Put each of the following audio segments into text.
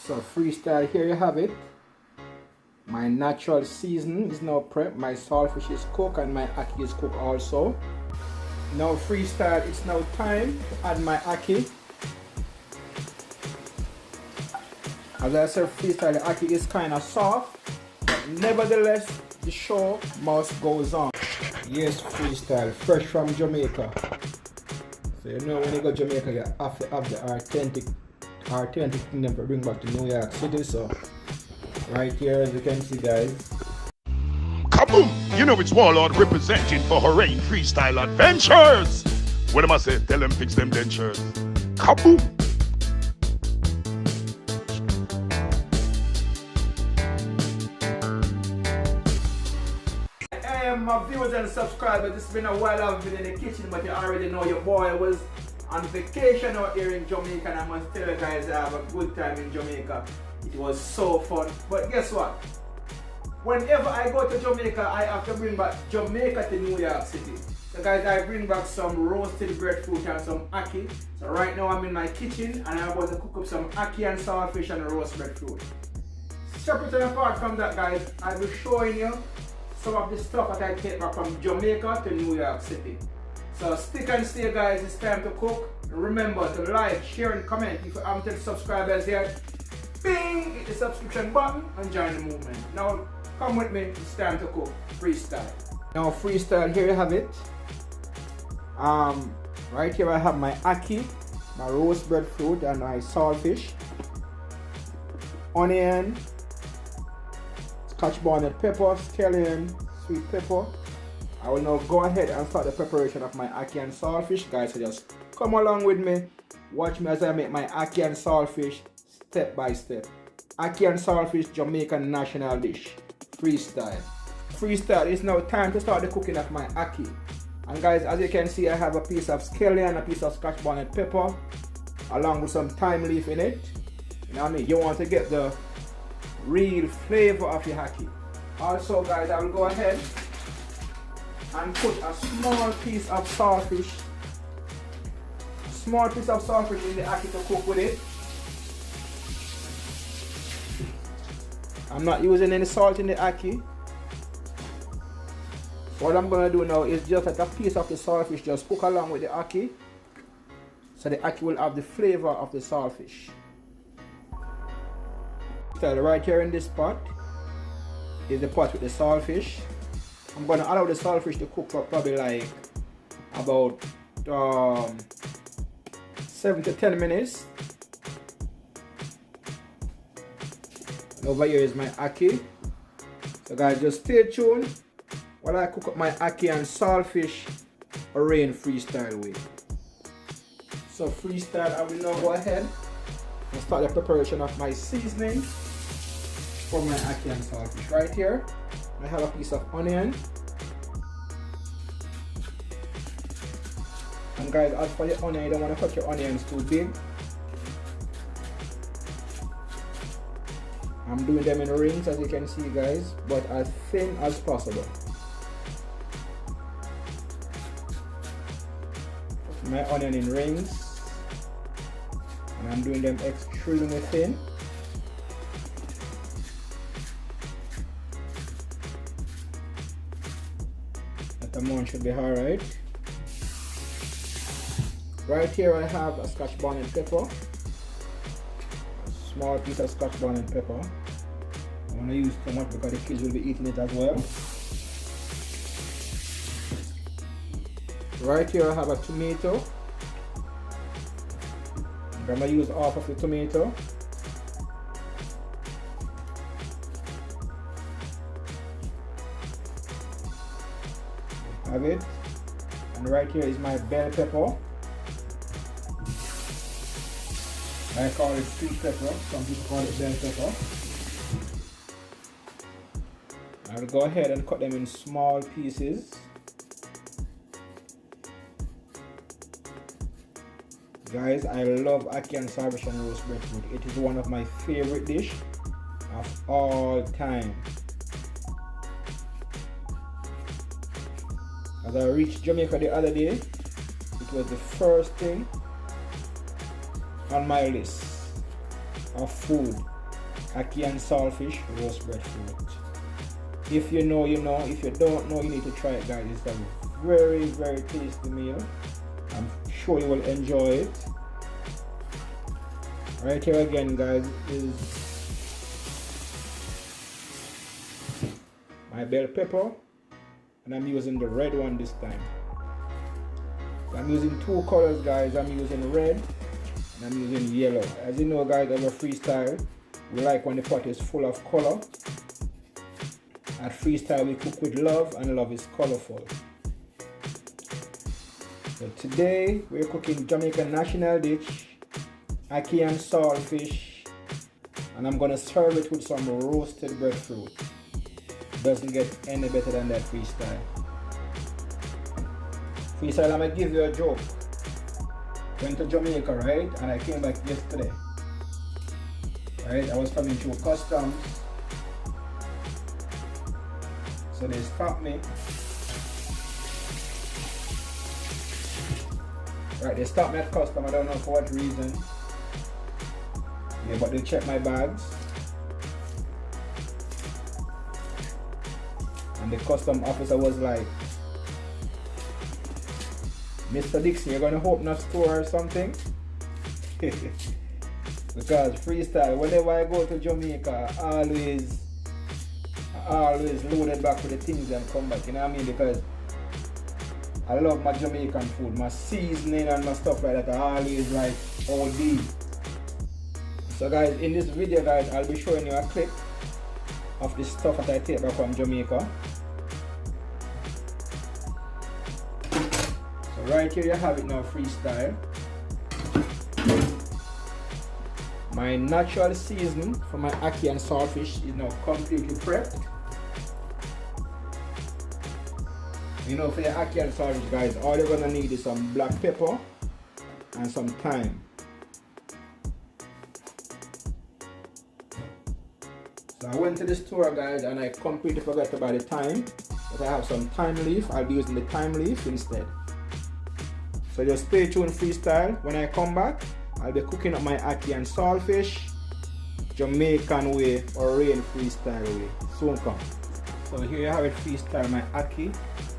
So freestyle, here you have it. My natural seasoning is now prepped. My saltfish is cooked and my ackee is cooked also. Now freestyle, it's now time to add my ackee. As I said, freestyle, the ackee is kind of soft, but nevertheless the show must goes on. Yes, freestyle, fresh from Jamaica. So you know when you go to Jamaica, you have to have the authentic thing to bring back to New York City. So right here, as you can see, guys. Kaboom! You know it's Warlord representing for Hooray Freestyle Adventures. What am I saying? Tell them fix them dentures. Kaboom! Hey, my viewers and subscribers, it's been a while I've been in the kitchen, but you already know your boy was on vacation out here in Jamaica, and I must tell you guys I have a good time in Jamaica. It was so fun. But guess what? Whenever I go to Jamaica, I have to bring back Jamaica to New York City. So guys, I bring back some roasted breadfruit and some ackee. So right now I'm in my kitchen and I'm about to cook up some ackee and saltfish and roast breadfruit. Separate and apart from that, guys, I'll be showing you some of the stuff that I take back from Jamaica to New York City. So stick and stay, guys, it's time to cook. And remember to like, share and comment. If you haven't subscribed yet, bing, hit the subscription button and join the movement. Now come with me, it's time to cook freestyle. Now freestyle, here you have it. Right here I have my ackee, my roast breadfruit and my saltfish, onion, scotch bonnet pepper, scallion, sweet pepper. I will now go ahead and start the preparation of my ackee and saltfish, guys. So just come along with me, watch me as I make my ackee and saltfish step by step. Ackee and saltfish, Jamaican national dish. Freestyle. Freestyle, it's now time to start the cooking of my ackee. And guys, as you can see, I have a piece of scallion, a piece of scotch bonnet pepper, along with some thyme leaf in it. You know what I mean? You want to get the real flavor of your ackee. Also, guys, I will go ahead and put a small piece of saltfish, in the ackee to cook with it. I'm not using any salt in the ackee. What I'm gonna do now is just let a piece of the saltfish just cook along with the ackee, so the ackee will have the flavor of the saltfish. So right here in this pot is the pot with the saltfish. I'm gonna allow the saltfish to cook for probably like about 7 to 10 minutes. And over here is my ackee. So guys, just stay tuned while I cook up my ackee and saltfish Hooray freestyle way. So freestyle, I will now go ahead and start the preparation of my seasoning for my ackee and saltfish. Right here I have a piece of onion. And guys, as for the onion, you don't want to cut your onions too big. I'm doing them in rings, as you can see, guys, but as thin as possible. My onion in rings, and I'm doing them extremely thin. That amount should be alright. Right here I have a scotch bonnet pepper, a small piece of scotch bonnet pepper. I want to use too much because the kids will be eating it as well. Right here I have a tomato. I'm going to use half of the tomato. Have it. And right here is my bell pepper. I call it sweet pepper, some people call it bell pepper. I will go ahead and cut them in small pieces. Guys, I love ackee and saltfish and roast breadfruit. It is one of my favorite dish of all time. As I reached Jamaica the other day, it was the first thing on my list of food ackee and saltfish, roast breadfruit. If you know, you know. If you don't know, you need to try it, guys. It's a very, very tasty meal. I'm sure you will enjoy it. Right here again, guys, is my bell pepper, and I'm using the red one this time. I'm using two colors, guys. I'm using red and I'm using yellow. As you know, guys, as a freestyle, we like when the pot is full of color. At freestyle, we cook with love, and love is colorful. So today we're cooking Jamaican national dish, ackee and saltfish, and I'm gonna serve it with some roasted breadfruit. Doesn't get any better than that freestyle. Freestyle, I'm gonna give you a joke. Went to Jamaica, right? And I came back yesterday. Right? I was coming through customs. So they stopped me. Right, they stopped me at customs. I don't know for what reason. Yeah, but they checked my bags. And the custom officer was like, Mr. Dixon, you're gonna open a store or something? Because freestyle, whenever I go to Jamaica, I always loaded back with the things and come back, you know what I mean? Because I love my Jamaican food, my seasoning and my stuff like that. I always like OD. So guys, in this video, guys, I'll be showing you a clip of the stuff that I take back from Jamaica. So right here you have it now, freestyle. My natural seasoning for my ackee and saltfish is now completely prepped. You know, for your ackee and saltfish, guys, all you're gonna need is some black pepper and some thyme. So I went to the store, guys, and I completely forgot about the thyme. But I have some thyme leaf. I'll be using the thyme leaf instead. So just stay tuned, freestyle. When I come back, I'll be cooking up my ackee and saltfish, Jamaican way or rain freestyle way. Soon come. So here you have it, freestyle. My ackee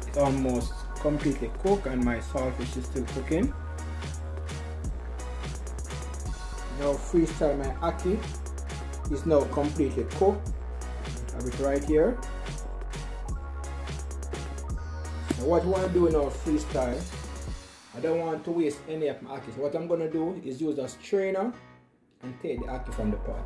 is almost completely cooked and my saltfish is still cooking. Now freestyle, my ackee is now completely cooked. I have it right here. Now what you want to do now, freestyle, I don't want to waste any of my ackee. So what I'm going to do is use a strainer and take the ackee from the pot.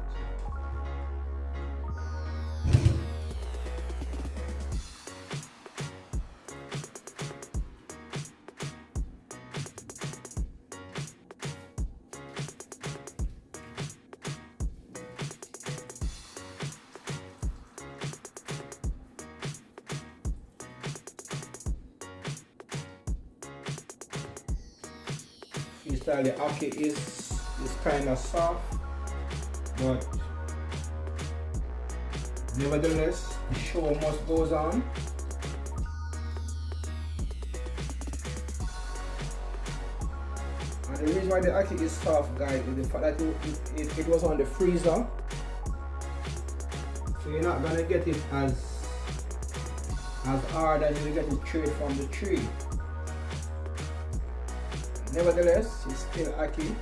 Freestyle, the ackee is kind of soft, but nevertheless the show must goes on. And the reason why the ackee is soft, guys, is the fact that it was on the freezer, so you're not gonna get it as hard as you get it straight from the tree. Nevertheless, it's still ackee,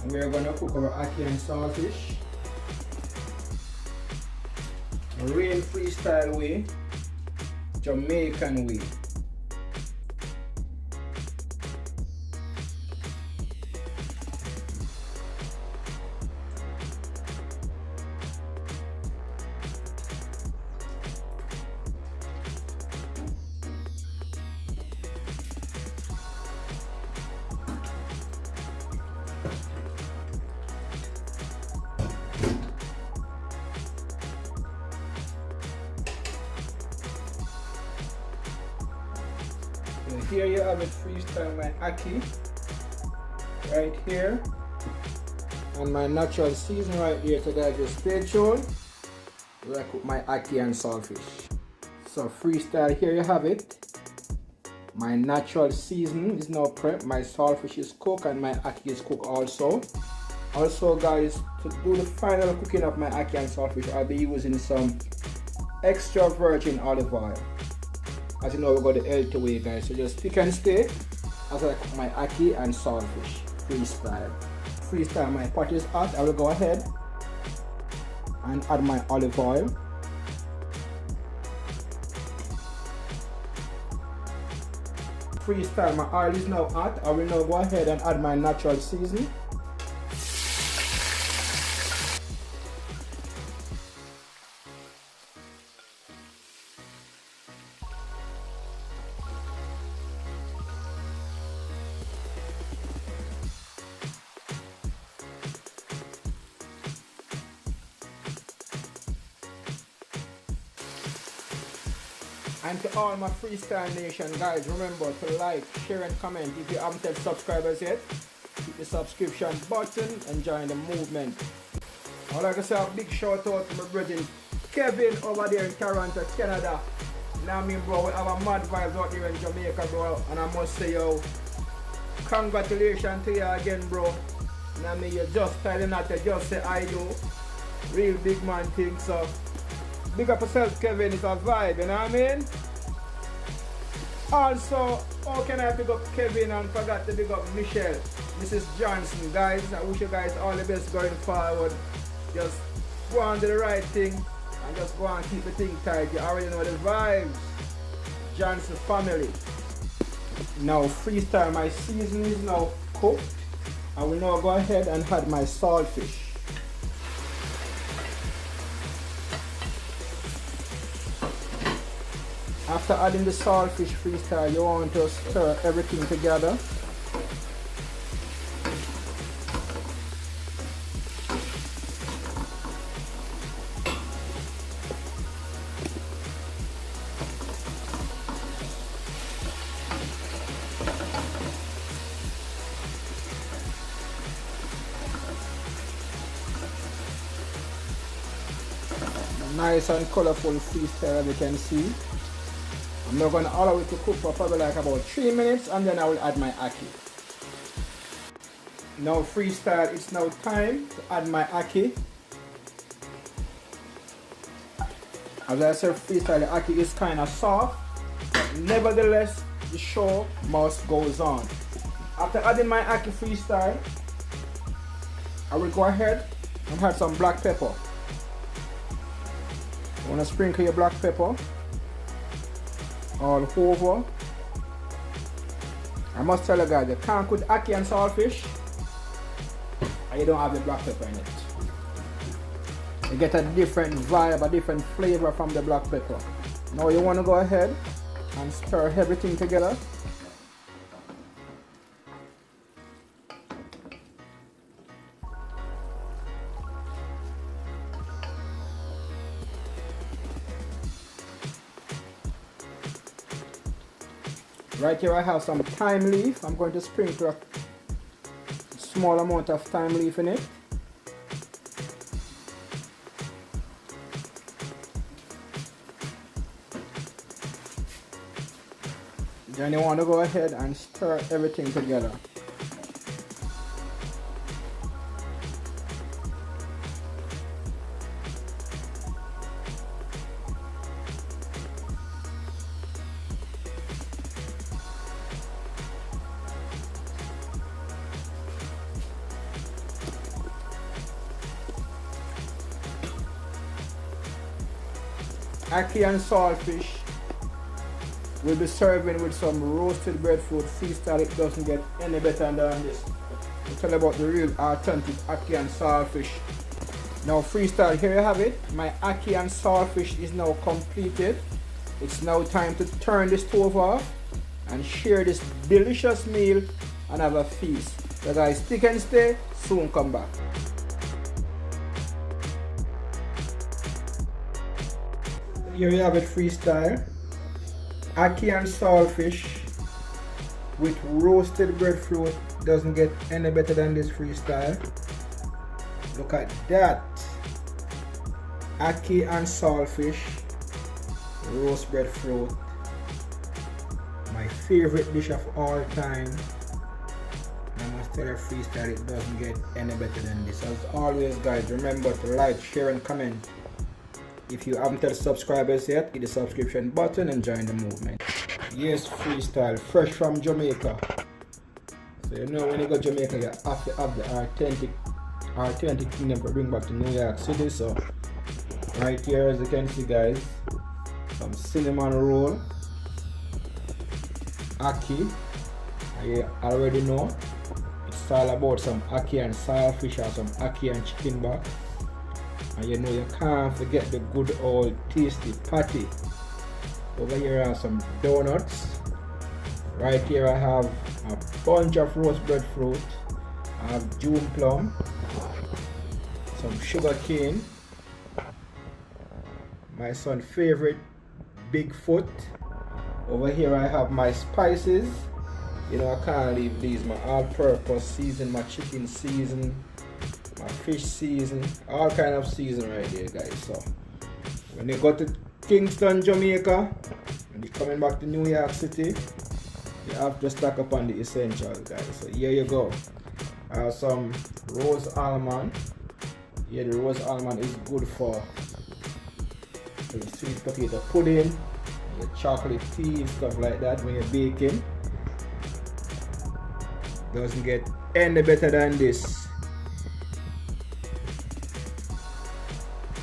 and we are going to cook our ackee and saltfish rain freestyle way, Jamaican way. Here you have it, freestyle, my ackee right here, and my natural season right here. So guys, just stay tuned where I cook my ackee and saltfish. So freestyle, here you have it. My natural season is now prepped. My saltfish is cooked and my ackee is cooked also. Also guys, to do the final cooking of my ackee and saltfish, I'll be using some extra virgin olive oil. As you know, we got the healthy way guys, so just stick and stay as I cook my ackee and saltfish freestyle. Freestyle, my pot is hot. I will go ahead and add my olive oil. Freestyle, my oil is now hot. I will now go ahead and add my natural seasoning. And to all my freestyle nation guys, remember to like, share and comment. If you haven't yet subscribers yet, hit the subscription button and join the movement. I would like to say a big shout out to my brother Kevin over there in Toronto, Canada. You know what I mean, bro? We have a mad vibes out here in Jamaica, bro. And I must say, yo, congratulations to you again, bro. You know what I mean? You just telling that you just say I do. Real big man thing, so big up yourself, Kevin. It's a vibe, you know what I mean? Also, how can I pick up Kevin and forgot to pick up Michelle, Mrs. Johnson, guys? I wish you guys all the best going forward. Just go on to the right thing and just go and keep the thing tight. You already know the vibes. Johnson family. Now freestyle, my seasoning is now cooked. I will now go ahead and add my saltfish. After adding the saltfish freestyle, you want to stir everything together. Nice and colorful freestyle as you can see. I'm now going to allow it to cook for probably like about 3 minutes and then I will add my ackee. Now freestyle, it's now time to add my ackee. As I said, freestyle, the ackee is kind of soft, but nevertheless the show must goes on. After adding my ackee freestyle, I will go ahead and add some black pepper. You want to sprinkle your black pepper all over. I must tell you guys, you can't cook ackee and saltfish and you don't have the black pepper in it. You get a different vibe, a different flavor from the black pepper. Now you want to go ahead and stir everything together. Right here I have some thyme leaf. I'm going to sprinkle a small amount of thyme leaf in it. Then you want to go ahead and stir everything together. Ackee and saltfish will be serving with some roasted breadfruit freestyle. It doesn't get any better than this. I'll tell you about the real authentic ackee and saltfish. Now freestyle, here you have it. My ackee and saltfish is now completed. It's now time to turn the stove off and share this delicious meal and have a feast. So guys, stick and stay, soon come back. Here you have it, freestyle. Ackee and saltfish with roasted breadfruit. Doesn't get any better than this freestyle. Look at that. Ackee and saltfish, roast breadfruit. My favorite dish of all time. I must tell you freestyle, it doesn't get any better than this. As always guys, remember to like, share and comment. If you haven't told subscribers yet, hit the subscription button and join the movement. Yes, freestyle, fresh from Jamaica. So you know when you go to Jamaica, you have to have the authentic kingdom to bring back to New York City. So right here, as you can see guys, some cinnamon roll, ackee. You already know it's all about some ackee and saltfish or some ackee and chicken back. And you know you can't forget the good old tasty patty. Over here are some donuts. Right here I have a bunch of roast breadfruit. I have June plum, some sugar cane, my son's favorite Bigfoot. Over here I have my spices. You know I can't leave these, my all-purpose season, my chicken season, my fish season, all kind of season right there guys. So when you go to Kingston, Jamaica, and you're coming back to New York City, you have to stock up on the essentials guys. So here you go. I have some roast almond. Yeah, the roast almond is good for your sweet potato pudding, your chocolate tea, stuff like that when you're baking. Doesn't get any better than this.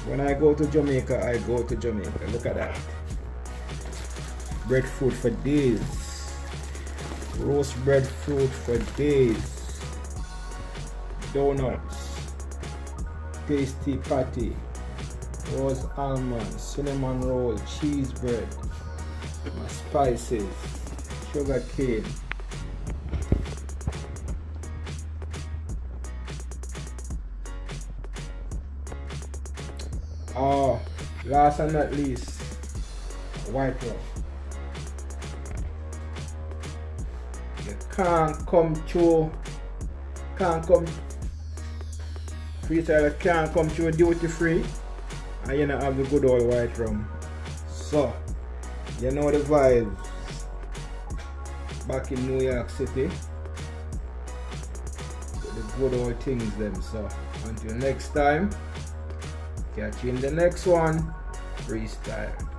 When I go to Jamaica, I go to Jamaica. Look at that. Breadfruit for days. Roast breadfruit for days. Donuts. Tasty patty. Roast almond. Cinnamon roll. Cheese bread. My spices. Sugar cane. Oh, last and not least, white rum. You can't come freestyle can't come through duty free and you don't have the good old white rum. So, you know the vibes back in New York City. The good old things them. So, until next time. Catch you in the next one. Freestyle.